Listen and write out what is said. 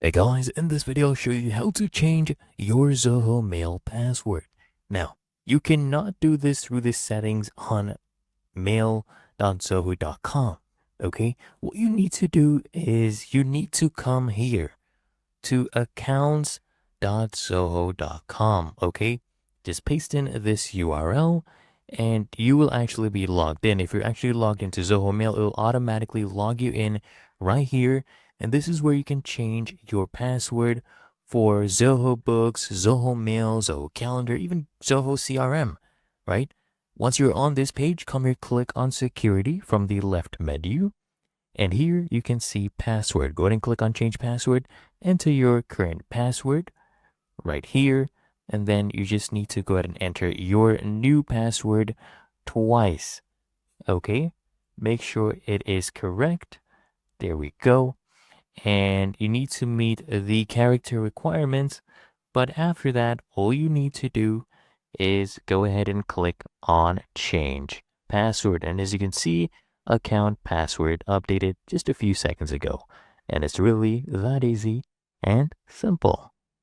Hey guys, in this video I'll show you how to change your Zoho mail password. Now, you cannot do this through the settings on mail.zoho.com. Okay, what you need to do is you need to come here to accounts.zoho.com. Okay, just paste in this URL and you will actually be logged in. If you're actually logged into Zoho Mail, it will automatically log you in right here. And this is where you can change your password for Zoho Books, Zoho Mail, Zoho Calendar, even Zoho CRM, right? Once you're on this page, come here, click on Security from the left menu. And here you can see password. Go ahead and click on Change Password. Enter your current password right here. And then you just need to go ahead and enter your new password twice. Okay, make sure it is correct. There we go. And you need to meet the character requirements. But after that, all you need to do is go ahead and click on Change Password. And as you can see, account password updated just a few seconds ago. And it's really that easy and simple.